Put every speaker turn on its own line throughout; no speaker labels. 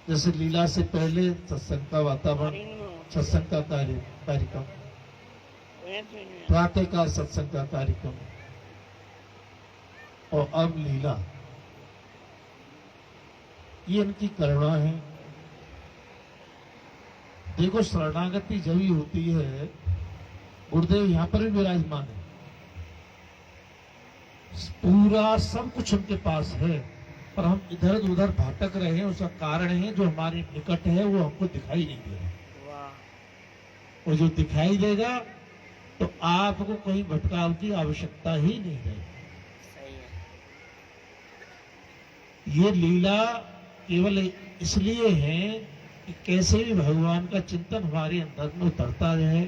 जैसे लीला से पहले सत्संग का वातावरण, सत्संग का कार्यक्रम, प्रातः का सत्संग का कार्यक्रम और अब लीला, ये इनकी करुणा है। देखो शरणागति जब ही होती है, गुरुदेव यहाँ पर भी विराजमान है, पूरा सब कुछ उनके पास है, पर हम इधर उधर भटक रहे हैं। उसका कारण है जो हमारे निकट है वो हमको दिखाई नहीं दे रहा। और जो दिखाई देगा तो आपको कहीं भटकाव की आवश्यकता ही नहीं रहेगी। ये लीला केवल इसलिए है कि कैसे भी भगवान का चिंतन हमारे अंदर में उतरता रहे।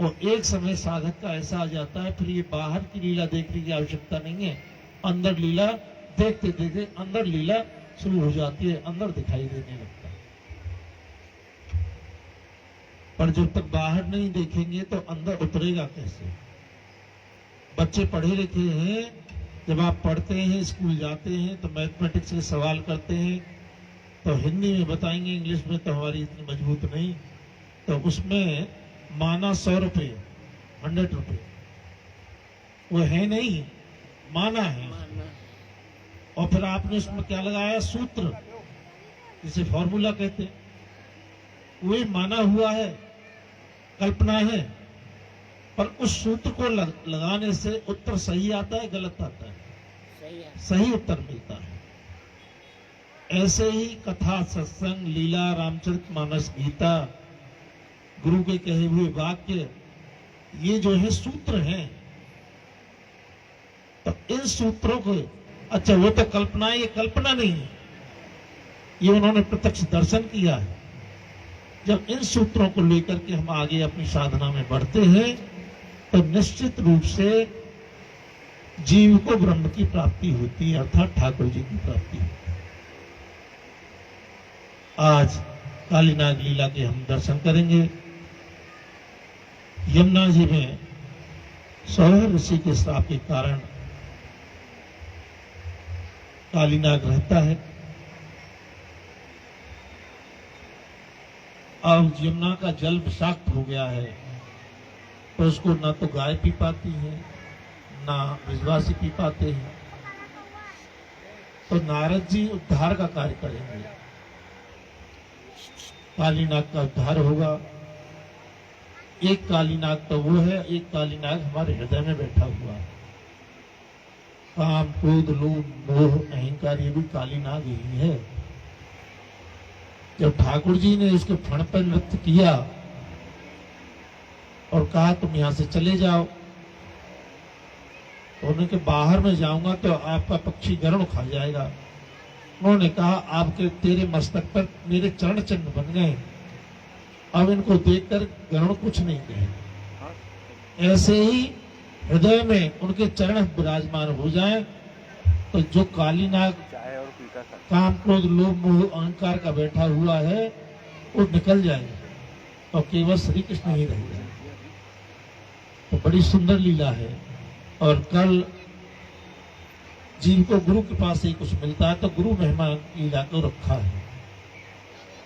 और एक समय साधक का ऐसा आ जाता है, फिर ये बाहर की लीला देखने की आवश्यकता नहीं है, अंदर लीला देखते देखते अंदर लीला शुरू हो जाती है, अंदर दिखाई देने लगता है। पर जब तक बाहर नहीं देखेंगे तो अंदर उतरेगा कैसे? बच्चे पढ़े लिखे हैं, जब आप पढ़ते हैं, स्कूल जाते हैं तो मैथमेटिक्स के सवाल करते हैं तो हिंदी में बताएंगे, इंग्लिश में तो हमारी इतनी मजबूत नहीं, तो उसमें माना 100 रुपये, 100 रुपये, वो है नहीं, माना है। और फिर आपने उसमें क्या लगाया? सूत्र, जिसे फॉर्मूला कहते हैं, वही माना हुआ है, कल्पना है। पर उस सूत्र को लगाने से उत्तर सही आता है, गलत आता है? सही उत्तर मिलता है। ऐसे ही कथा, सत्संग, लीला, रामचरितमानस, गीता, गुरु के कहे हुए वाक्य, ये जो है सूत्र हैं। तो इन सूत्रों को, अच्छा वो तो कल्पना है, ये कल्पना नहीं है, ये उन्होंने प्रत्यक्ष दर्शन किया है। जब इन सूत्रों को लेकर के हम आगे अपनी साधना में बढ़ते हैं तो निश्चित रूप से जीव को ब्रह्म की प्राप्ति होती है, अर्थात ठाकुर जी की प्राप्ति होती है। आज कालीनाग लीला के हम दर्शन करेंगे। यमुना जी में सौर ऋषि के श्राप के कारण कालीनाग रहता है। अब यमुना का जल विषाक्त हो गया है, तो उसको ना तो गाय पी पाती है, ना ब्रजवासी पी पाते हैं। तो नारद जी उद्धार का कार्य करेंगे, कालीनाग का उद्धार होगा। एक कालीनाग तो वो है, एक कालीनाग हमारे हृदय में बैठा हुआ है। काम, क्रोध, लोभ, मोह, अहंकार, ये भी कालीनाग ही है। जब ठाकुर जी ने उसके फण पर नृत्य किया और कहा तुम यहां से चले जाओ, तो उन्होंने कहा बाहर में जाऊंगा तो आपका पक्षी गरुड़ खा जाएगा। उन्होंने कहा आपके तेरे मस्तक पर मेरे चरण चिन्ह बन गए, अब इनको देखकर गरुड़ कुछ नहीं कहे। ऐसे ही हृदय में उनके चरण विराजमान हो जाए तो जो कालीनाग काम, क्रोध, लोभ, मोह, अहंकार का बैठा हुआ है वो निकल जाएगा और केवल श्री कृष्ण ही रहेगा। तो बड़ी सुंदर लीला है। और कल जीव को गुरु के पास ही कुछ मिलता है तो गुरु महिमा लीला को रखा है।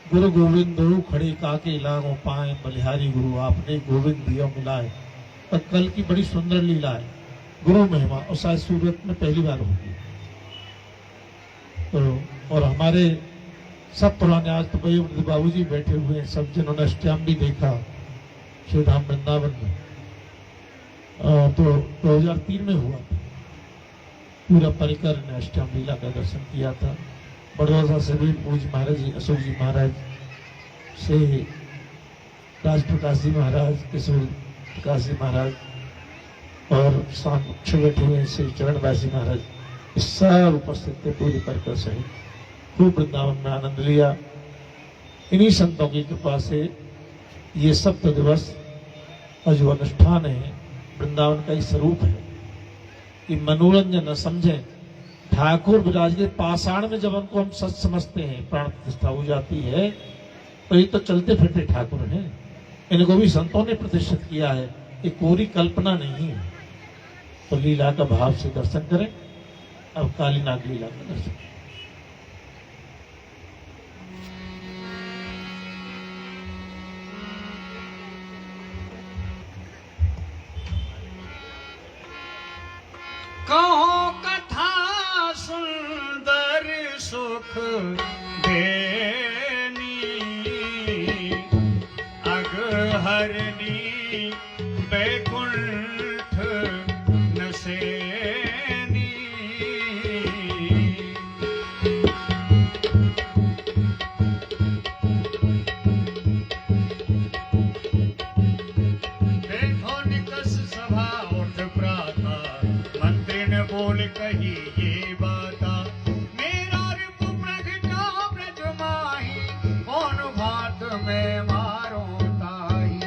गुरु गोविंद गुरु खड़े काके लागो पाए, बलिहारी गुरु आपने गोविंद दिया मिलाए। तो कल की बड़ी सुंदर लीला है, गुरु महिमा, और शायद सूरत में पहली बार होगी। तो और हमारे सब पुराने, आज तो भाई बाबू जी बैठे हुए हैं, सब जिन्होंने अष्टयाम भी देखा श्री धाम वृंदावन में, तो 2003 में हुआ था। पूरा परिकर ने अष्टयाम लीला का दर्शन किया था। बड़ौदा से भी पूज्य महाराज जी, अशोक जी महाराज से राज प्रकाश जी महाराज, किशोर प्रकाश जी महाराज और सामने बैठे हुए श्री चरणवासी महाराज, सब उपस्थित थे पूरी परिकर सहित। खूब वृंदावन में आनंद लिया। इन्हीं संतों की कृपा से ये सप्त दिवस और जो अनुष्ठान है वृंदावन का ही स्वरूप है कि मनोरंजन न समझें। ठाकुर विराज के पाषाण में जब उनको हम सच समझते हैं, प्राण प्रतिष्ठा हो जाती है, तो ये तो चलते फिरते ठाकुर हैं। इनको भी संतों ने प्रतिष्ठित किया है, ये कोरी कल्पना नहीं है। तो लीला का भाव से दर्शन करें। अब कालीनाग लीला का दर्शन।
देनी अगहरनी बैकुंठ नसेनी। देखो निकस सभा उठ प्राता, मंत्री ने बोल कही ये बाता, मेरा रिपु प्रगटा ब्रज माही, कौन भात में मारो ताही।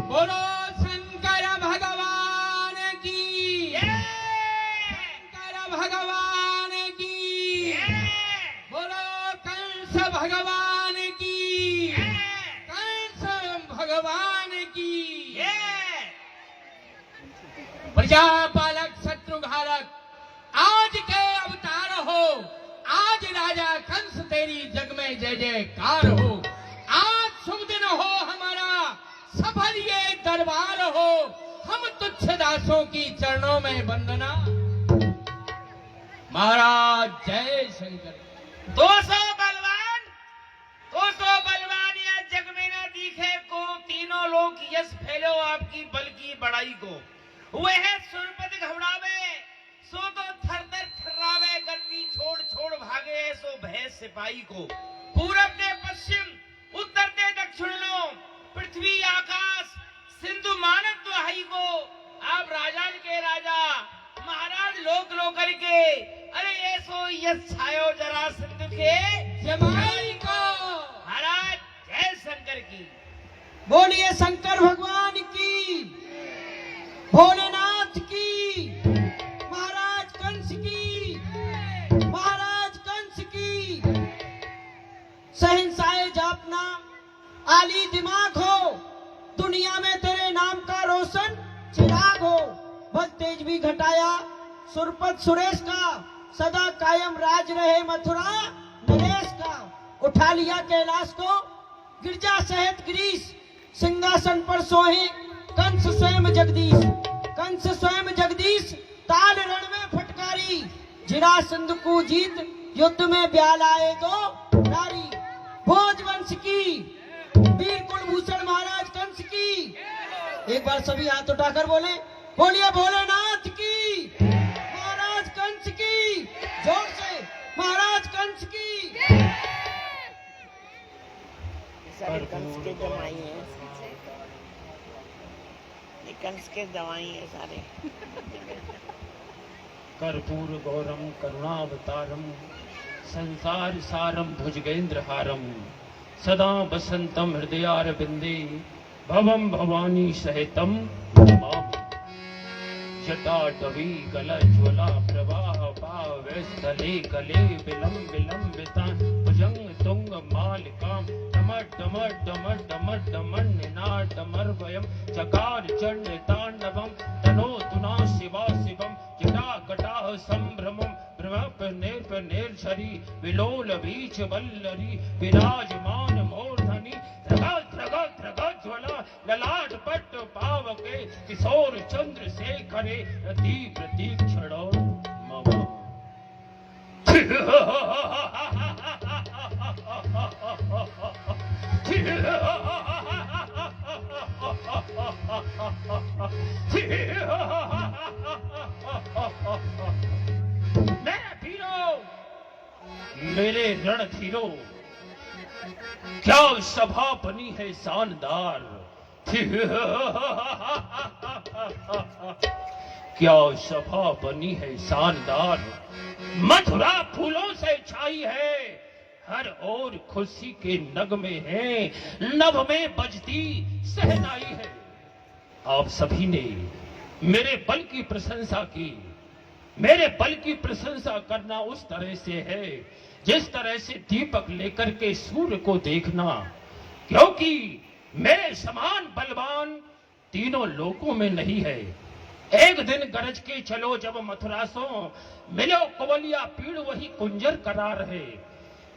बोलो शंकर भगवान की, शंकर भगवान की, बोलो कंस भगवान की, कंस भगवान की। प्रजापालक शत्रुघातक आज के अवतार हो, आज राजा कंस तेरी जग में जय जयकार हो। आज शुभ दिन हो हमारा, सफल ये दरबार हो, हम तुच्छ दासों की चरणों में वंदना। महाराज जय शंकर।
200 बलवान या जग में न दिखे को, तीनों लोग यश फैलो आपकी बल की बड़ाई को। वह है सुरपति घबरावे, सो तो थर-थर थर्रावे, गद्दी छोड़ छोड़ भागे सो भय सिपाही को। पूरब ने पश्चिम, उत्तर ने दक्षिण लो, पृथ्वी आकाश सिंधु मानव दुहाई को। आप राजान के राजा महाराज लोक लोकर के, अरे ये सो यश छायो जरा सिंधु के
जमाई को।
महाराज जय शंकर की।
बोलिए शंकर भगवान की, भोलेनाथ की, महाराज कंस की, महाराज कंस की। शहंशाह जापना, आली दिमाग हो, दुनिया में तेरे नाम का रोशन चिराग हो। भक्त तेज भी घटाया सुरपत सुरेश का, सदा कायम राज रहे मथुरा नरेश का। उठा लिया कैलाश को गिरजा सहित गिरीश, सिंहासन पर सोहे कंस स्वयं जगदीश। कंस स्वयं जगदीश ताल रण में फटकारी, जरासंध को जीत युद्ध में ब्याल आए दो नारी। भोजवंश की, वीर कुलभूषण महाराज कंस की। एक बार सभी हाथ उठाकर बोले, बोलिए भोलेनाथ की, महाराज कंस की। जोर से महाराज कंस की।
सारे कंस के जमाई हैं, ये कंस के जमाई हैं सारे।
कर्पूर गौरम करुणावतारम, संसार सारम भुजगेंद्रहारम, सदा बसंतम हृदयारविंदे, भवम भवानी सहितम नमामि। जटाटवी गलज्वला प्रवाह पावस्थले, गले विलम विलंबिता भुजंग तुंग मालिकाम, डमर डमर डमर डमर डमर निनादमर्वयम्, चकार चंड तांडवम, तनो तुना शिवा शिवम, जटा कटाह संभ्रमम, ब्रह्मपनेर्पनेर्झरी, विलोल बीच वल्लरी, विराजमान मूर्धनि, त्रगत त्रगत त्रगत ज्वला, ललाट पट्ट पावके, किशोर चंद्र शेखरे, दीप दीक्षणो मम। मेरे रणधीरों, क्या सभा बनी है शानदार। क्या सभा बनी है शानदार, मथुरा फूलों से छाई है, हर ओर खुशी के नगमे हैं, नभ में बजती सहनाई है। आप सभी ने मेरे बल की प्रशंसा की। मेरे बल की प्रशंसा करना उस तरह से है जिस तरह से दीपक लेकर के सूर्य को देखना, क्योंकि मेरे समान बलवान तीनों लोकों में नहीं है। एक दिन गरज के चलो जब मथुरा सो, मिलो कुवलिया पीड़ वही कुंजर करार है।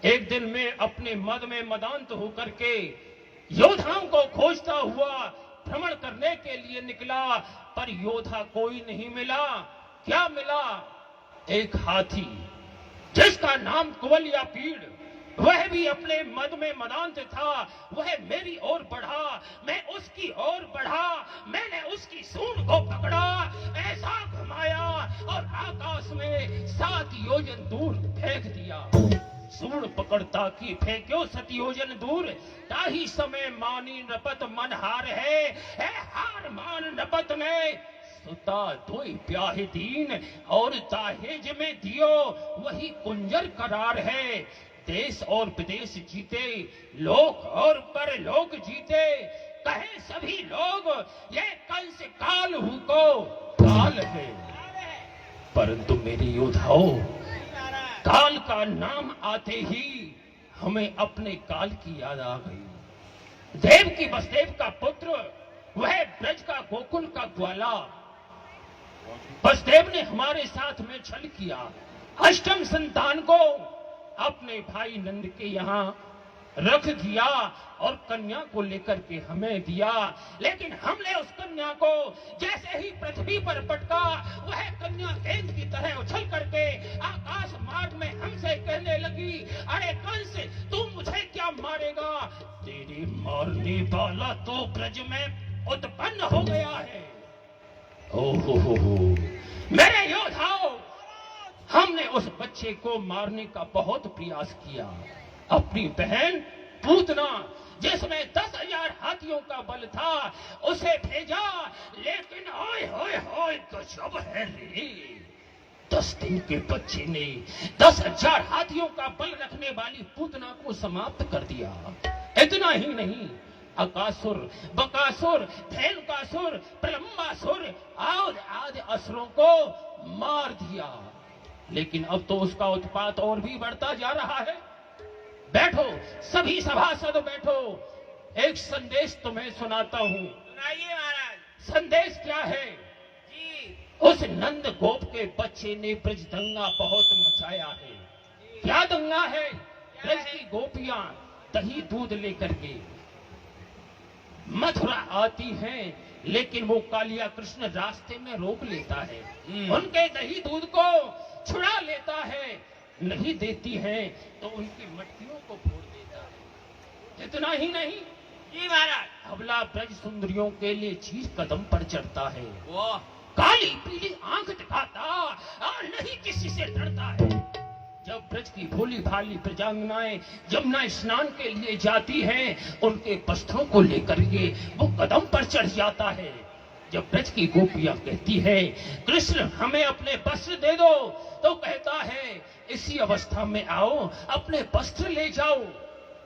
एक दिन मैं अपने मद में मदांत होकर के योद्धाओं को खोजता हुआ भ्रमण करने के लिए निकला, पर योद्धा कोई नहीं मिला। क्या मिला? एक हाथी जिसका नाम कुवलिया पीड़। भी अपने मद में मदांत था। वह मेरी ओर बढ़ा, मैं उसकी ओर बढ़ा, मैंने उसकी सूंड को पकड़ा, ऐसा घुमाया और आकाश में 7 योजन दूर फेंक दिया। सूंड पकड़ता कि फेंक्यो 7 योजन दूर, ताही समय मानी नपत मन हार है हार मान नपत में सुता दोई प्याहे दीन, और ताहेज में दियो वही कुंजर करार है। देश और विदेश जीते, लोक और परलोक जीते, कहे सभी लोग ये कंस काल हु को काल है। परंतु मेरे योद्धाओं, काल का नाम आते ही हमें अपने काल की याद आ गई। देव की वसुदेव का पुत्र, वह ब्रज का गोकुल का ग्वाला, वसुदेव ने हमारे साथ में छल किया। अष्टम संतान को अपने भाई नंद के यहाँ रख दिया और कन्या को लेकर के हमें दिया, लेकिन हमने उस कन्या को जैसे ही पृथ्वी पर पटका, वह कन्या गेंद की तरह उछल करके आकाश मार्ग में हमसे कहने लगी, अरे कंस, तू मुझे क्या मारेगा? तेरे मारने वाला तो ब्रज में उत्पन्न हो गया है। ओहो, मेरे योद्धाओं, हमने उस बच्चे को मारने का बहुत प्रयास किया। अपनी बहन पूतना, जिसमें 10,000 हाथियों का बल था, उसे भेजा, लेकिन ओए होए होए गजब है रे। 10 दिन के बच्चे ने 10,000 हाथियों का बल रखने वाली पूतना को समाप्त कर दिया। इतना ही नहीं, अकासुर, बकासुर, धेनुकासुर, प्रलंबासुर आदि असुरों को मार दिया। लेकिन अब तो उसका उत्पात और भी बढ़ता जा रहा है। बैठो सभी सभासद, बैठो, एक संदेश तुम्हें सुनाता हूँ।
सुनाइए महाराज।
संदेश क्या है
जी?
उस नंद गोप के बच्चे ने ब्रज दंगा बहुत मचाया है। क्या दंगा है? ब्रज की गोपियां दही दूध लेकर के मथुरा आती हैं, लेकिन वो कालिया कृष्ण रास्ते में रोक लेता है, उनके दही दूध को छुड़ा लेता है, नहीं देती है तो उनकी मटकियों को फोड़ देता है। इतना ही नहीं
जी महाराज,
अबला ब्रज सुंदरियों के लिए चीज कदम पर चढ़ता है,
वो
काली पीली आंख दिखाता और नहीं किसी से डरता है। जब ब्रज की भोली भाली प्रजांगनाएं यमुना स्नान के लिए जाती हैं, उनके वस्त्रों को लेकर के वो कदम पर चढ़ जाता है। जब ब्रज की गोपियां कहती है, कृष्ण हमें अपने वस्त्र दे दो, तो कहता है, इसी अवस्था में आओ, अपने वस्त्र ले जाओ।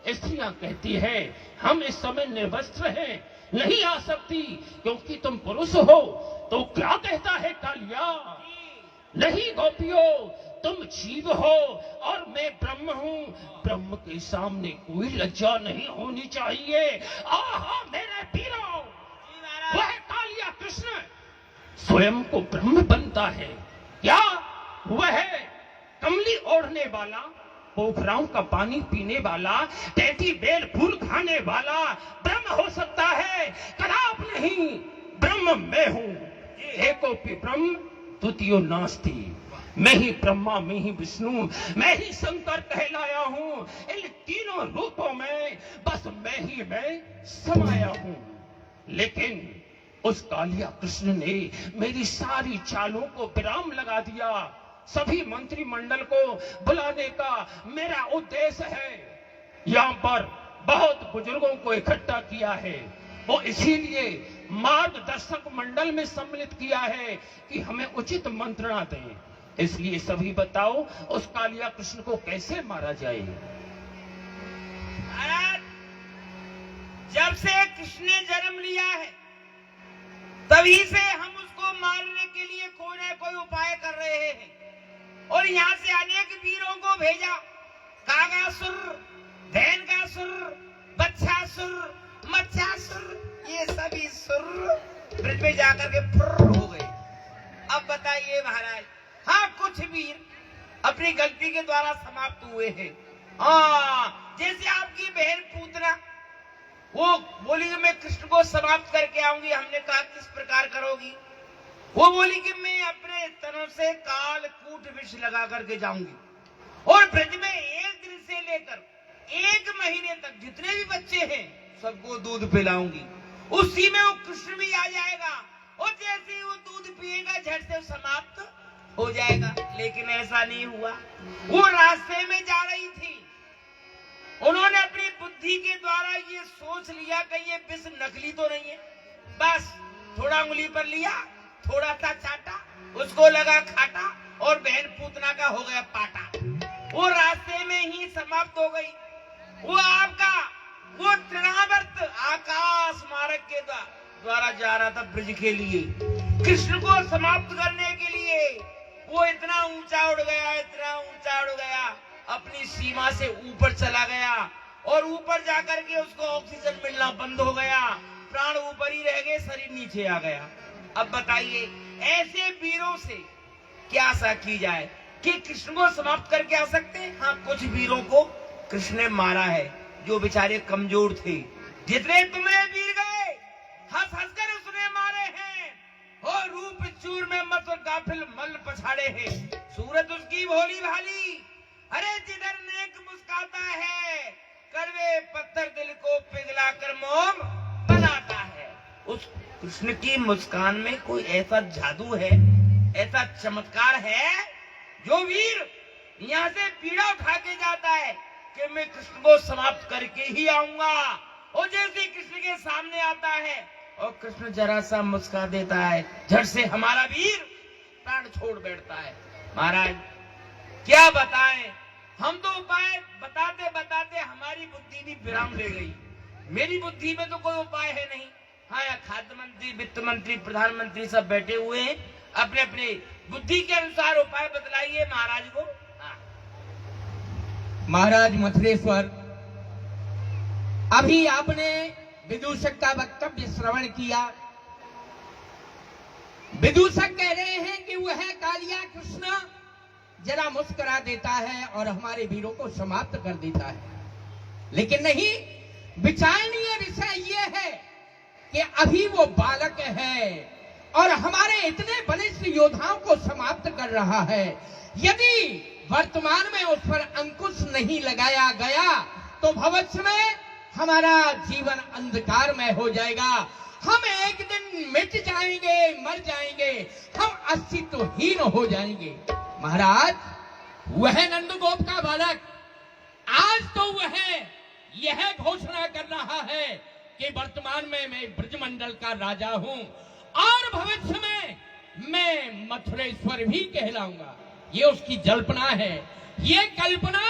स्त्रियां कहती है, हम इस समय निर्वस्त्र हैं, नहीं आ सकती क्योंकि तुम पुरुष हो। तो क्या कहता है कालिया? नहीं गोपियों, तुम जीव हो और मैं ब्रह्म हूँ, ब्रह्म के सामने कोई लज्जा नहीं होनी चाहिए। आहा मेरे वीरों, वह कालिया कृष्ण स्वयं को ब्रह्म बनता है क्या? वह कमली ओढ़ने वाला, पोखराओं का पानी पीने वाला, टैटी बेल फूल खाने वाला ब्रह्म हो सकता है? कदाप नहीं। ब्रह्म मैं हूँ, एकोपि ब्रह्म द्वितीयो नास्ति। मैं ही ब्रह्मा, मैं ही विष्णु, मैं ही शंकर कहलाया हूँ। इन तीनों रूपों में बस मैं समाया हूँ। लेकिन उस कालिया कृष्ण ने मेरी सारी चालों को विराम लगा दिया। सभी मंत्रिमंडल को बुलाने का मेरा उद्देश्य है। यहाँ पर बहुत बुजुर्गों को इकट्ठा किया है, वो इसीलिए मार्गदर्शक मंडल में सम्मिलित किया है कि हमें उचित मंत्रणा दें। इसलिए सभी बताओ, उस कालिया कृष्ण को कैसे मारा जाए?
महाराज, जब से कृष्ण ने जन्म लिया है, तभी से हम उसको मारने के लिए कोई न कोई उपाय कर रहे हैं और यहाँ से अनेक वीरों को भेजा। कागासुर, धेनुकासुर, बच्छासुर, मच्छासुर, ये सभी सुर ब्रज में जाकर के फुर्र हो गए। अब बताइए महाराज, हाँ कुछ वीर अपनी गलती के द्वारा समाप्त हुए हैं। हाँ, जैसे आपकी बहन पूतना, वो बोली कि मैं कृष्ण को समाप्त करके आऊंगी। हमने कहा किस प्रकार करोगी? वो बोली कि मैं अपने तरफ से काल कूट विष लगा करके जाऊंगी और ब्रज में एक दिन से लेकर महीने तक जितने भी बच्चे हैं सबको दूध पिलाऊंगी। उसी में वो कृष्ण भी आ जाएगा और जैसे ही वो दूध पिएगा झट से समाप्त हो जाएगा। लेकिन ऐसा नहीं हुआ। वो रास्ते में जा रही थी, उन्होंने अपनी बुद्धि के द्वारा ये सोच लिया कि ये विष नकली तो नहीं है। बस थोड़ा उंगली पर लिया, थोड़ा सा चाटा, उसको लगा खाटा और बहन पूतना का हो गया पाटा। वो रास्ते में ही समाप्त हो गई। वो आपका वो तृणावर्त आकाश मार्ग के द्वारा जा रहा था ब्रज के लिए। कृष्ण को समाप्त करने के लिए वो इतना ऊंचा उड़ गया, इतना ऊंचा उड़ गया, अपनी सीमा से ऊपर चला गया और ऊपर जाकर के उसको ऑक्सीजन मिलना बंद हो गया। प्राण ऊपर ही रह गए, शरीर नीचे आ गया। अब बताइए ऐसे वीरों से क्या आशा की जाए कि कृष्ण को समाप्त करके आ सकते हैं? हाँ, कुछ वीरों को कृष्ण ने मारा है जो बेचारे कमजोर थे। जितने तुमने वीर गए हंस हंस कर उसने मारे हैं और रूप चूर में मत और गाफिल मल पछाड़े हैं। सूरत उसकी भोली भाली, अरे जिधर नेक मुस्काता है कड़वे पत्थर दिल को पिघला कर मोम बनाता है। उस कृष्ण की मुस्कान में कोई ऐसा जादू है, ऐसा चमत्कार है जो वीर यहाँ से पीड़ा उठा के जाता है कि मैं कृष्ण को समाप्त करके ही आऊंगा। और जैसे कृष्ण के सामने आता है और कृष्ण जरा सा मुस्का देता है, झट से हमारा वीर प्राण छोड़ बैठता है। महाराज क्या बताएं, हम तो उपाय बताते बताते हमारी बुद्धि भी विराम ले गई। मेरी बुद्धि में तो कोई उपाय है नहीं। हाँ, खाद्य मंत्री, वित्त मंत्री, प्रधानमंत्री सब बैठे हुए हैं, अपने अपने बुद्धि के अनुसार उपाय बतलाइए महाराज को। हाँ।
महाराज मथुरेश्वर, अभी आपने विदूषक का वक्तव्य श्रवण किया। विदूषक कह रहे हैं कि वह कालिया कृष्ण जरा मुस्कुरा देता है और हमारे वीरों को समाप्त कर देता है, लेकिन नहीं, विचारणीय विषय यह है कि अभी वो बालक है और हमारे इतने बलिष्ठ योद्धाओं को समाप्त कर रहा है। यदि वर्तमान में उस पर अंकुश नहीं लगाया गया तो भविष्य में हमारा जीवन अंधकार में हो जाएगा। हम एक दिन मिट जाएंगे, मर जाएंगे, हम अस्तित्वहीन हो जाएंगे। महाराज, वह नंदगोप का बालक आज तो वह यह घोषणा कर रहा है कि वर्तमान में मैं ब्रजमंडल का राजा हूं और भविष्य में मैं मथुरेश्वर भी कहलाऊंगा। ये उसकी जल्पना है, ये कल्पना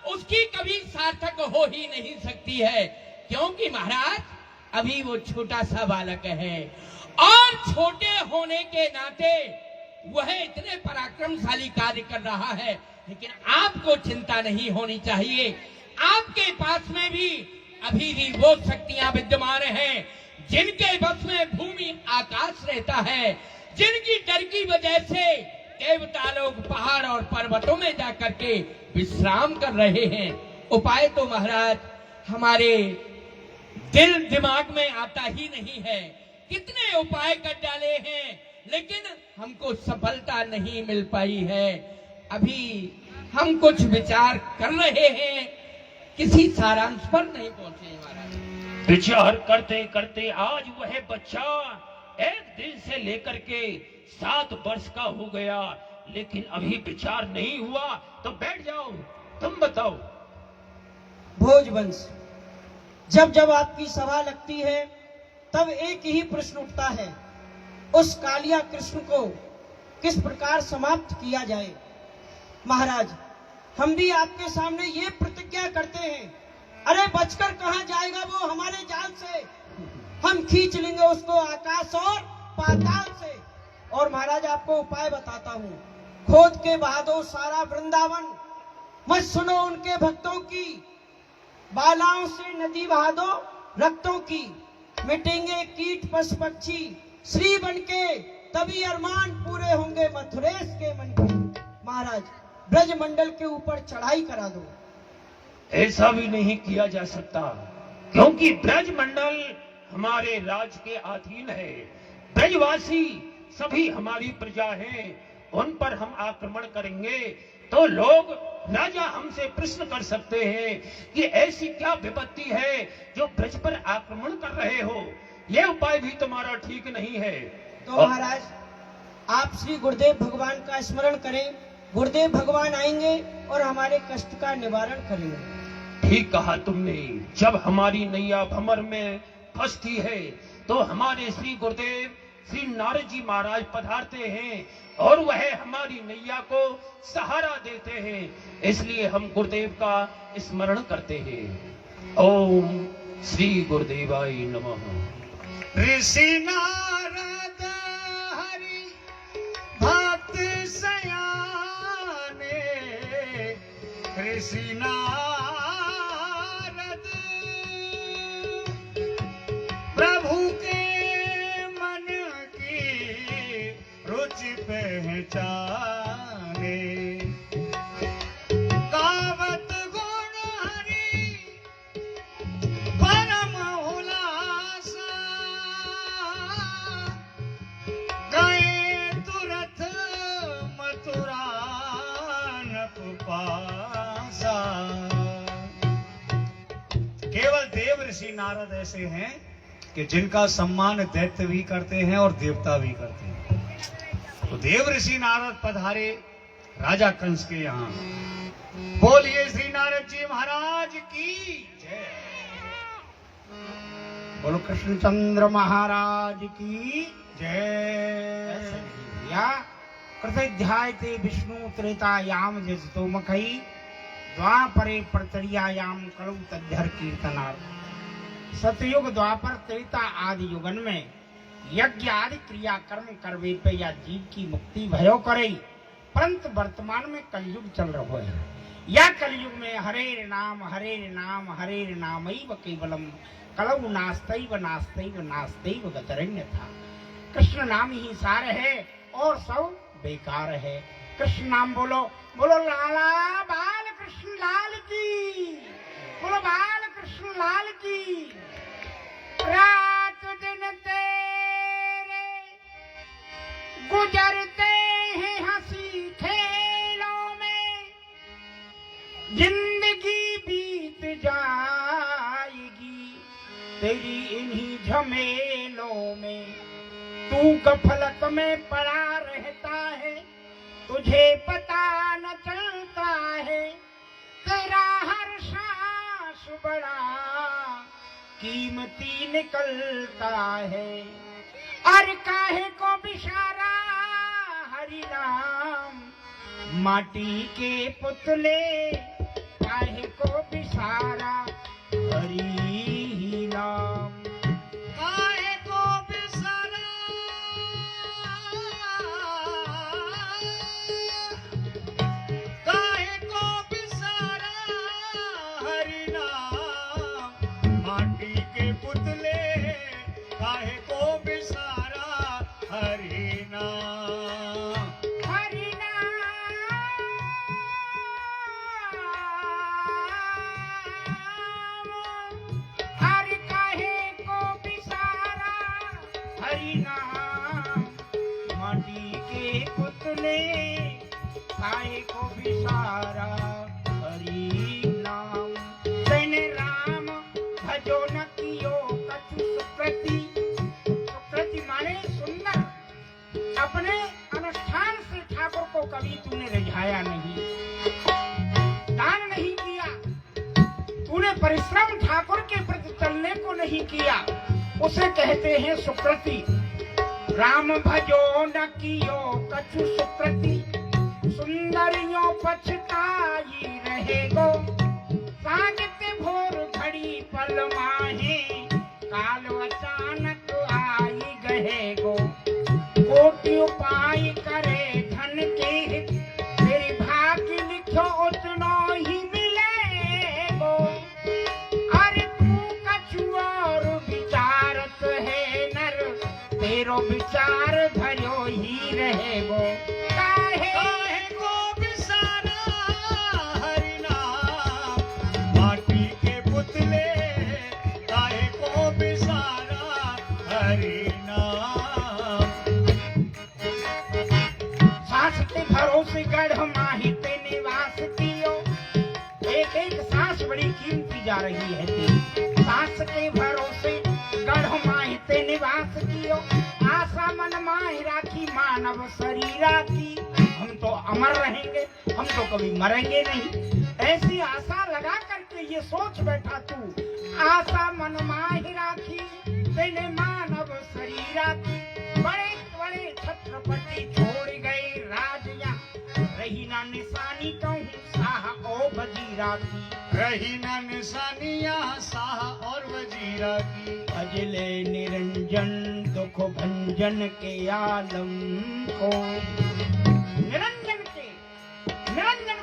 उसकी कभी सार्थक हो ही नहीं सकती है, क्योंकि महाराज अभी वो छोटा सा बालक है और छोटे होने के नाते वह इतने पराक्रमशाली कार्य कर रहा है। लेकिन आपको चिंता नहीं होनी चाहिए, आपके पास में भी अभी भी वो शक्तियां विद्यमान हैं जिनके बस में भूमि आकाश रहता है, जिनकी डर की वजह से देवता लोग पहाड़ और पर्वतों में जाकर के विश्राम कर रहे हैं। उपाय तो महाराज हमारे दिल दिमाग में आता ही नहीं है। कितने उपाय कर डाले हैं लेकिन हमको सफलता नहीं मिल पाई है। अभी हम कुछ विचार कर रहे हैं, किसी सारांश पर नहीं पहुंचे महाराज।
विचार करते करते आज वह बच्चा 1 दिन से लेकर के 7 वर्ष का हो गया, लेकिन अभी विचार नहीं हुआ। तो बैठ जाओ, तुम बताओ।
भोजवंश, जब जब आपकी सभा लगती है तब एक ही प्रश्न उठता है, उस कालिया कृष्ण को किस प्रकार समाप्त किया जाए। महाराज, हम भी आपके सामने ये प्रतिज्ञा करते हैं, अरे बचकर कहां जाएगा वो हमारे जाल से, हम खींच लेंगे उसको आकाश और पाताल से। और महाराज आपको उपाय बताता हूं, खोद के बहा दो सारा वृंदावन, मत सुनो उनके भक्तों की, बालाओं से नदी बहा दो रक्तों की, मिटेंगे कीट पशु पक्षी, श्री बनके तभी अरमान पूरे होंगे मथुरेश के मन के। महाराज, ब्रजमंडल के ऊपर चढ़ाई करा दो।
ऐसा भी नहीं किया जा सकता, क्योंकि ब्रजमंडल हमारे राज के अधीन है। ब्रजवासी सभी हमारी प्रजा हैं, उन पर हम आक्रमण करेंगे तो लोग राजा हमसे प्रश्न कर सकते हैं कि ऐसी क्या विपत्ति है जो ब्रज पर आक्रमण कर रहे हो। यह उपाय भी तुम्हारा ठीक नहीं है।
तो महाराज आप श्री गुरुदेव भगवान का स्मरण करें, गुरुदेव भगवान आएंगे और हमारे कष्ट का निवारण करेंगे।
ठीक कहा तुमने। जब हमारी नैया भंवर में फंसती है तो हमारे श्री गुरुदेव श्री नारद जी महाराज पधारते हैं और वह हमारी नैया को सहारा देते हैं। इसलिए हम गुरुदेव का स्मरण करते हैं। ओम श्री गुरुदेवाय नमः।
ऋषि नारद हरि भक्त सयाने, ऋषि नारद प्रभु के मन की रुचि पहचाने। गावत गुण हरि परम उल्लासा, गए तुरत मथुरा नपपासा। केवल देव ऋषि नारद ऐसे हैं कि जिनका सम्मान दैत्य भी करते हैं और देवता भी करते हैं। तो देव ऋषि नारद पधारे राजा कंस के यहाँ। बोलिए श्री नारद जी महाराज की जय। बोलो कृष्णचंद्र महाराज की जय।
या कृतध्याय ते विष्णु त्रेतायाम जजतो मखई, द्वापरे प्रतरियायाम कलौ तद्धर कीर्तनार्थ। सतयुग द्वापर त्रेता आदि युगन में यज्ञ आदि क्रिया कर्म करवे पे या जीव की मुक्ति भयो करे, परंतु वर्तमान में कलयुग चल रहा है। या कलयुग में हरे नाम हरे नाम केवलम कलौ नास्तैव नास्तैव नास्तैव गतरण्य था। कृष्ण नाम ही सार है और सब बेकार है। कृष्ण नाम बोलो, बोलो लाला बाल कृष्ण लाल की, बोलो बाल कृष्ण लाल की। रात दिन तेरे गुजरते हैं हंसी खेलों में, जिंदगी बीत जाएगी तेरी इन्हीं झमेलों में। तू गफलत में पड़ा रहता है, तुझे पता न चलता है, तेरा हर सांस बड़ा कीमती निकलता है। और काहे को बिशारा हरि नाम, माटी के पुतले काहे को बिसारा हरि नाम।
काहे को बिसारा हरि नाम, माटी के पुतले काहे को बिसारा हरि नाम।
हरि नाम हरि काहे को बिसारा हरि नाम, माटी के पुतले काहे को बिसारा हरि नाम। तेने राम भजो न कियो कछु सुकृति, सुकृति माने सुंदर। अपने अनुष्ठान से ठाकुर को कभी तूने रिझाया नहीं, दान नहीं किया, तूने परिश्रम ठाकुर के प्रति चलने को नहीं किया, उसे कहते हैं सुकृति। राम भजो न कियो कछु सुकृति, सुंदरियों पछताई रहेगो। सागते भोर घड़ी पल माहे, काल अचानक आई गहेगो। कोटि उपाय करे धन के हित, तेरी भाग्य लिखो उतनो ही मिलेगो। अरे तू कछु और विचारत है नर, तेरो विचार भरो ही रहेगो। काहे
को बिसारा हरि नाम, माटी के पुतले काहे को बिसारा हरि नाम।
सास के भरोसे गढ़ माही तेने बढ़ती जा रही है तेरी। सांस के भरोसे गढ़ माहिते निवास कियो, आशा मन माहि राखी मानव शरीरा की। हम तो अमर रहेंगे, हम तो कभी मरेंगे नहीं, ऐसी आशा लगा करके ये सोच बैठा तू। आशा मन माहि राखी तेने मानव शरीरा की। बड़े बड़े छत्रपति छोड़ गए राजिया, रही ना निशानी कहूँ शाह ओ वजीरा की।
रही न निशानिया शाह और वजीरा की।
अजले निरंजन दुख भंजन के आलम को, निरंजन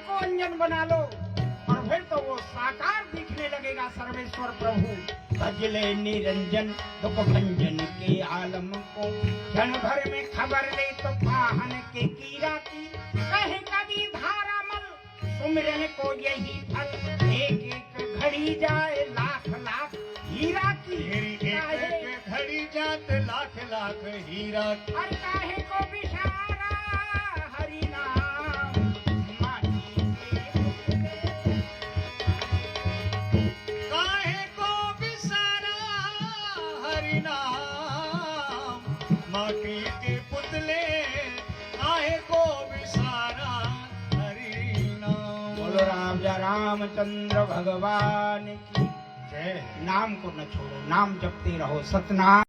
को अंजन बना लो और फिर तो वो साकार दिखने लगेगा सर्वेश्वर प्रभु। भजले निरंजन दुख भंजन के आलम को, क्षण भर में खबर ले तो पाहन के कीरा की। कहे कभी धारामल सुमिरन को यही फल, एक एक घड़ी जाए लाख लाख हीरा की।
एक एक घड़ी जात लाख लाख हीरा की।
और काहे को बिशारा हरि नाम माटी के पुतले।
काहे को बिसारा हरि नाम माटी के पुतले। काहे को बिसारा हरि नाम।
बोलो रामचंद्र भगवान की
जय।
नाम को न छोड़ो, नाम जपते रहो, सतनाम।